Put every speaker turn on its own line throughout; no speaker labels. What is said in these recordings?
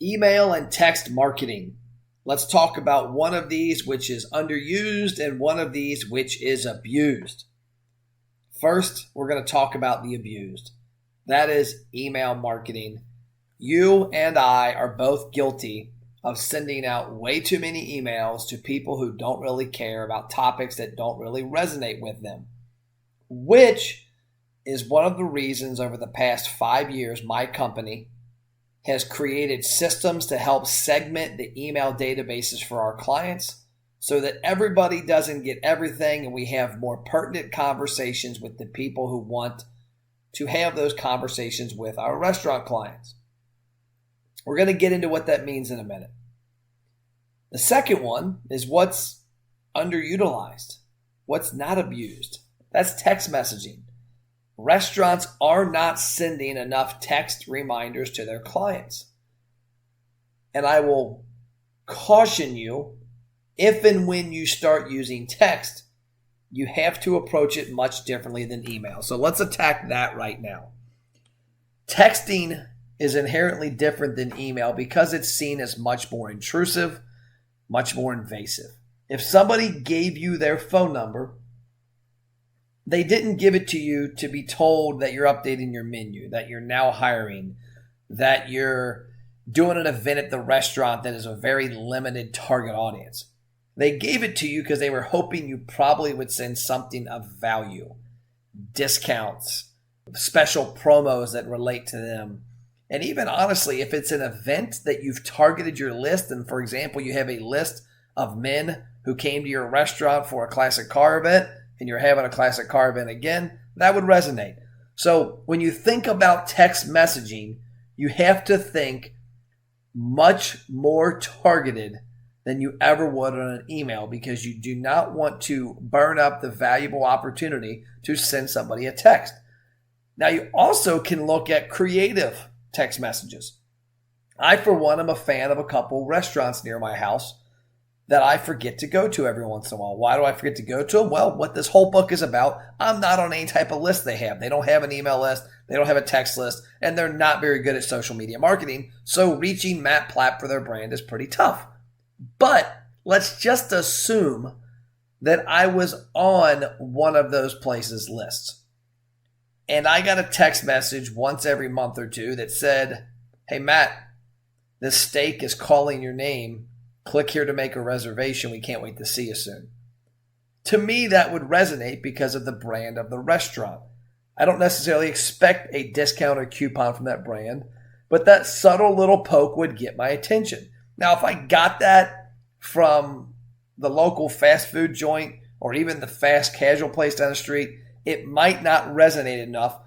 Email and text marketing. Let's talk about one of these which is underused and one of these which is abused. First, we're going to talk about the abused. That is email marketing. You and I are both guilty of sending out way too many emails to people who don't really care about topics that don't really resonate with them, which is one of the reasons over the past 5 years my company has created systems to help segment the email databases for our clients so that everybody doesn't get everything and we have more pertinent conversations with the people who want to have those conversations with our restaurant clients. We're going to get into what that means in a minute. The second one is what's underutilized, what's not abused. That's text messaging. Restaurants are not sending enough text reminders to their clients. And I will caution you, if and when you start using text, you have to approach it much differently than email. So let's attack that right now. Texting is inherently different than email because it's seen as much more intrusive, much more invasive. If somebody gave you their phone number, they didn't give it to you to be told that you're updating your menu, that you're now hiring, that you're doing an event at the restaurant that is a very limited target audience. They gave it to you because they were hoping you probably would send something of value, discounts, special promos that relate to them. And even honestly, if it's an event that you've targeted your list, and for example, you have a list of men who came to your restaurant for a classic car event, and you're having a classic car event again, that would resonate. So when you think about text messaging, you have to think much more targeted than you ever would on an email because you do not want to burn up the valuable opportunity to send somebody a text. Now, you also can look at creative text messages. I, for one, am a fan of a couple restaurants near my house that I forget to go to every once in a while. Why do I forget to go to them? Well, what this whole book is about, I'm not on any type of list they have. They don't have an email list. They don't have a text list. And they're not very good at social media marketing. So reaching Matt Platt for their brand is pretty tough. But let's just assume that I was on one of those places' lists. And I got a text message once every month or two that said, "Hey, Matt, this steak is calling your name. Click here to make a reservation. We can't wait to see you soon." To me, that would resonate because of the brand of the restaurant. I don't necessarily expect a discount or coupon from that brand, but that subtle little poke would get my attention. Now, if I got that from the local fast food joint or even the fast casual place down the street, it might not resonate enough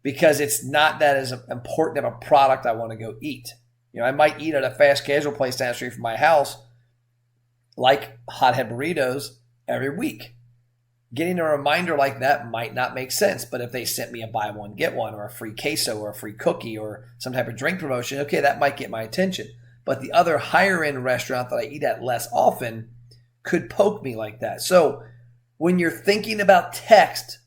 because it's not that as important of a product I want to go eat. You know, I might eat at a fast casual place down the street from my house, like Hothead Burritos, every week. Getting a reminder like that might not make sense, but if they sent me a buy one, get one, or a free queso, or a free cookie, or some type of drink promotion, okay, that might get my attention. But the other higher end restaurant that I eat at less often could poke me like that. So when you're thinking about text,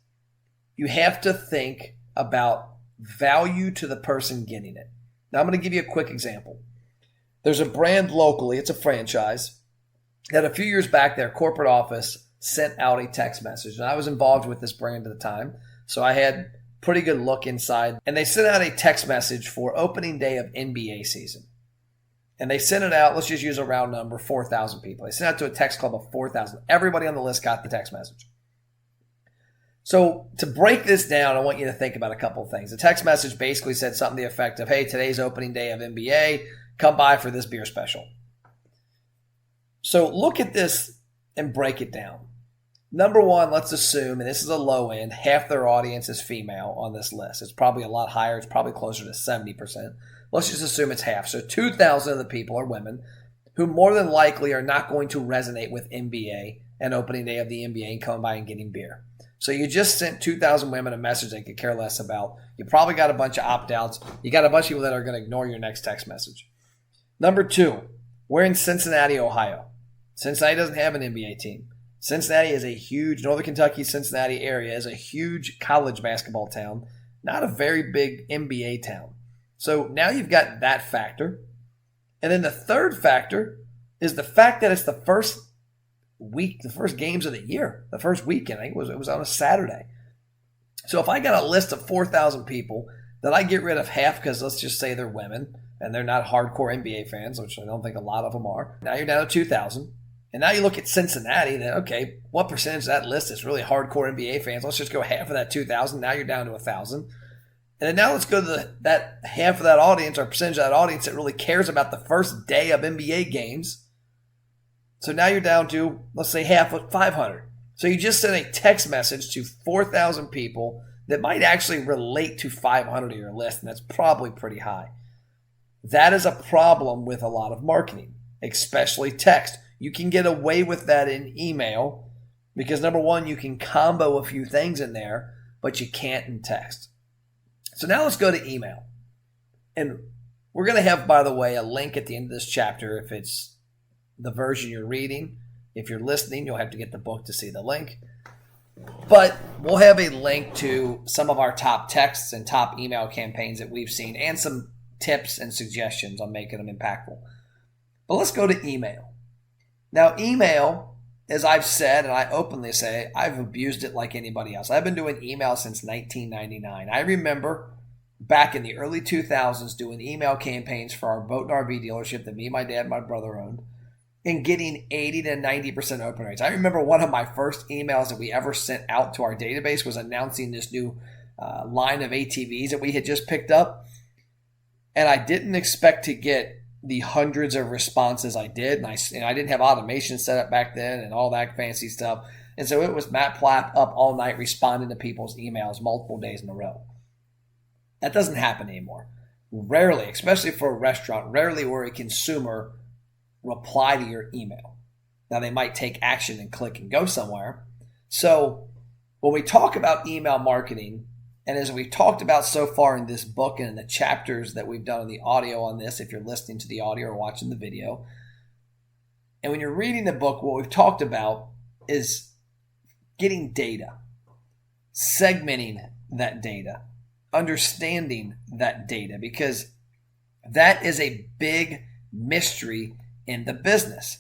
you have to think about value to the person getting it. Now I'm going to give you a quick example. There's a brand locally, it's a franchise, that a few years back their corporate office sent out a text message. And I was involved with this brand at the time, so I had pretty good look inside. And they sent out a text message for opening day of NBA season. And they sent it out, let's just use a round number, 4,000 people. They sent it out to a text club of 4,000. Everybody on the list got the text message. So to break this down, I want you to think about a couple of things. The text message basically said something to the effect of, "Hey, today's opening day of NBA. Come by for this beer special." So look at this and break it down. Number one, let's assume, and this is a low end, half their audience is female on this list. It's probably a lot higher. It's probably closer to 70%. Let's just assume it's half. So 2,000 of the people are women who more than likely are not going to resonate with NBA and opening day of the NBA and coming by and getting beer. So you just sent 2,000 women a message they could care less about. You probably got a bunch of opt-outs. You got a bunch of people that are going to ignore your next text message. Number two, we're in Cincinnati, Ohio. Cincinnati doesn't have an NBA team. Cincinnati is a huge, Northern Kentucky, Cincinnati area is a huge college basketball town, not a very big NBA town. So now you've got that factor. And then the third factor is the fact that it's the first week, the first games of the year, the first weekend. I think it was on a Saturday. So if I got a list of 4,000 people that I get rid of half because let's just say they're women and they're not hardcore NBA fans, which I don't think a lot of them are. Now you're down to 2,000. And now you look at Cincinnati, then okay, what percentage of that list is really hardcore NBA fans? Let's just go half of that 2,000. Now you're down to 1,000. And then now let's go to that half of that audience or percentage of that audience that really cares about the first day of NBA games. So now you're down to, let's say, half of 500. So you just sent a text message to 4,000 people that might actually relate to 500 of your list, and that's probably pretty high. That is a problem with a lot of marketing, especially text. You can get away with that in email because, number one, you can combo a few things in there, but you can't in text. So now let's go to email. And we're going to have, by the way, a link at the end of this chapter if it's the version you're reading. If you're listening, you'll have to get the book to see the link. But we'll have a link to some of our top texts and top email campaigns that we've seen and some tips and suggestions on making them impactful. But let's go to email. Now, email, as I've said, and I openly say, I've abused it like anybody else. I've been doing email since 1999. I remember back in the early 2000s doing email campaigns for our boat and RV dealership that me, my dad, and my brother owned, and getting 80 to 90% open rates. I remember one of my first emails that we ever sent out to our database was announcing this new line of ATVs that we had just picked up. And I didn't expect to get the hundreds of responses I did. And I didn't have automation set up back then and all that fancy stuff. And so it was Matt Plapp up all night responding to people's emails multiple days in a row. That doesn't happen anymore. Rarely, especially for a restaurant, rarely will a consumer reply to your email. Now they might take action and click and go somewhere. So when we talk about email marketing, and as we've talked about so far in this book and in the chapters that we've done in the audio on this, if you're listening to the audio or watching the video, and when you're reading the book, what we've talked about is getting data, segmenting that data, understanding that data, because that is a big mystery in the business.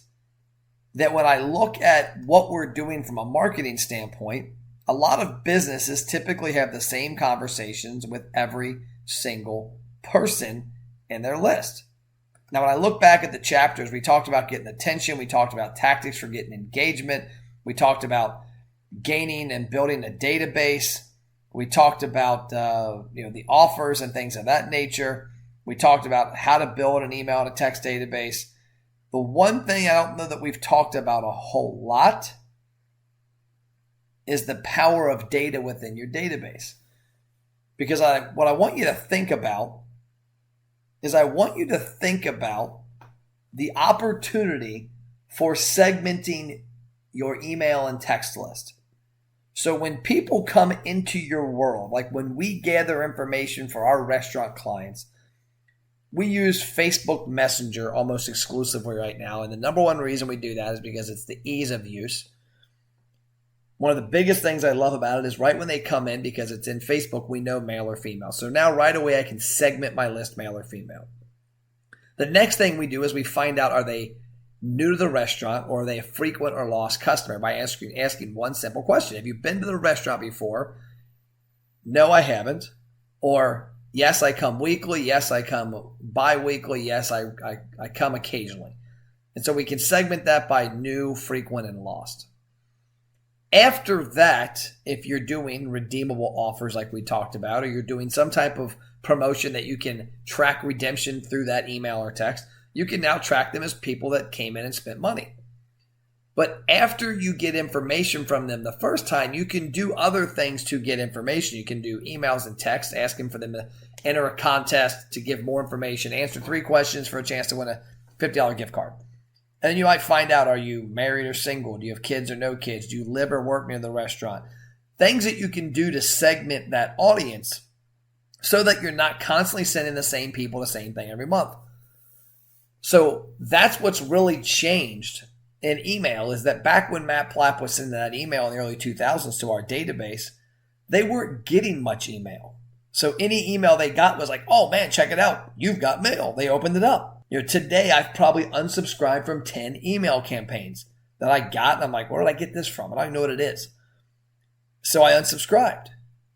That when I look at what we're doing from a marketing standpoint, a lot of businesses typically have the same conversations with every single person in their list. Now, when I look back at the chapters, we talked about getting attention. We talked about tactics for getting engagement. We talked about gaining and building a database. We talked about the offers and things of that nature. We talked about how to build an email and a text database. The one thing I don't know that we've talked about a whole lot is the power of data within your database. Because what I want you to think about is I want you to think about the opportunity for segmenting your email and text list. So when people come into your world, like when we gather information for our restaurant clients, we use Facebook Messenger almost exclusively right now. And the number one reason we do that is because it's the ease of use. One of the biggest things I love about it is right when they come in, because it's in Facebook, we know male or female. So now right away I can segment my list male or female. The next thing we do is we find out, are they new to the restaurant or are they a frequent or lost customer, by asking one simple question. Have you been to the restaurant before? No, I haven't. Or yes, I come weekly. Yes, I come bi-weekly. Yes, I come occasionally. And so we can segment that by new, frequent, and lost. After that, if you're doing redeemable offers like we talked about, or you're doing some type of promotion that you can track redemption through that email or text, you can now track them as people that came in and spent money. But after you get information from them the first time, you can do other things to get information. You can do emails and texts, asking for them to enter a contest to give more information, answer 3 questions for a chance to win a $50 gift card. And you might find out, are you married or single? Do you have kids or no kids? Do you live or work near the restaurant? Things that you can do to segment that audience so that you're not constantly sending the same people the same thing every month. So that's what's really changed in email, is that back when Matt Plapp was sending that email in the early 2000s to our database, they weren't getting much email. So any email they got was like, oh man, check it out. You've got mail. They opened it up. Today I've probably unsubscribed from 10 email campaigns that I got, and I'm like, where did I get this from? I don't even know what it is. So I unsubscribed.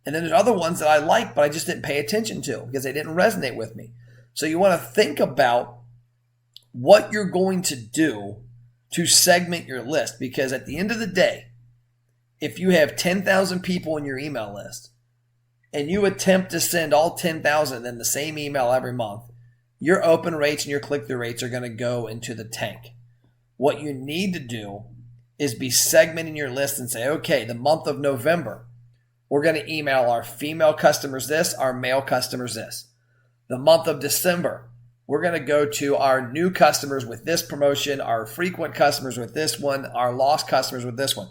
And then there's other ones that I like, but I just didn't pay attention to because they didn't resonate with me. So you want to think about what you're going to do to segment your list, because at the end of the day, if you have 10,000 people in your email list and you attempt to send all 10,000 in the same email every month, your open rates and your click-through rates are going to go into the tank. What you need to do is be segmenting your list and say, okay, the month of November, we're going to email our female customers this, our male customers this. The month of December, we're going to go to our new customers with this promotion, our frequent customers with this one, our lost customers with this one.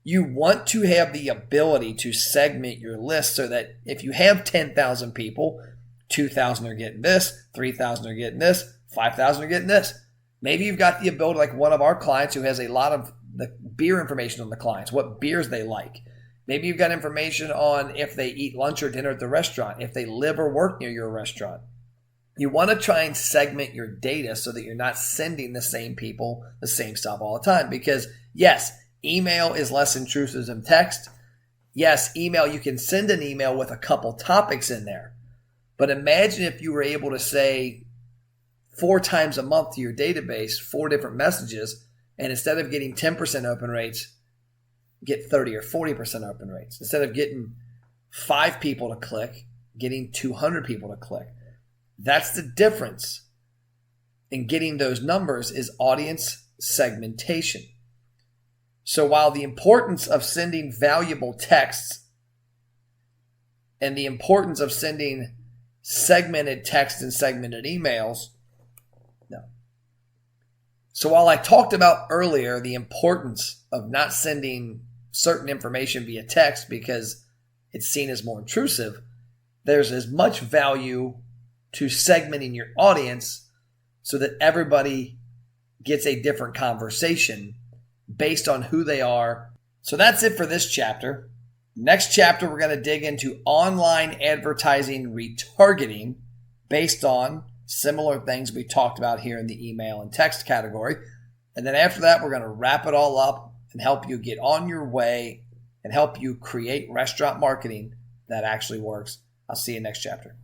You want to have the ability to segment your list so that if you have 10,000 people, 2,000 are getting this, 3,000 are getting this, 5,000 are getting this. Maybe you've got the ability, like one of our clients who has a lot of the beer information on the clients, what beers they like. Maybe you've got information on if they eat lunch or dinner at the restaurant, if they live or work near your restaurant. You want to try and segment your data so that you're not sending the same people the same stuff all the time. Because yes, email is less intrusive than text. Yes, email, you can send an email with a couple topics in there. But imagine if you were able to say 4 times a month to your database, 4 different messages, and instead of getting 10% open rates, get 30 or 40% open rates. Instead of getting 5 people to click, getting 200 people to click. That's the difference in getting those numbers, is audience segmentation. So while the importance of sending valuable texts and the importance of sending segmented text and segmented emails, no. So while I talked about earlier the importance of not sending certain information via text because it's seen as more intrusive, there's as much value to segmenting your audience so that everybody gets a different conversation based on who they are. So that's it for this chapter. Next chapter, we're going to dig into online advertising retargeting based on similar things we talked about here in the email and text category. And then after that, we're going to wrap it all up and help you get on your way and help you create restaurant marketing that actually works. I'll see you next chapter.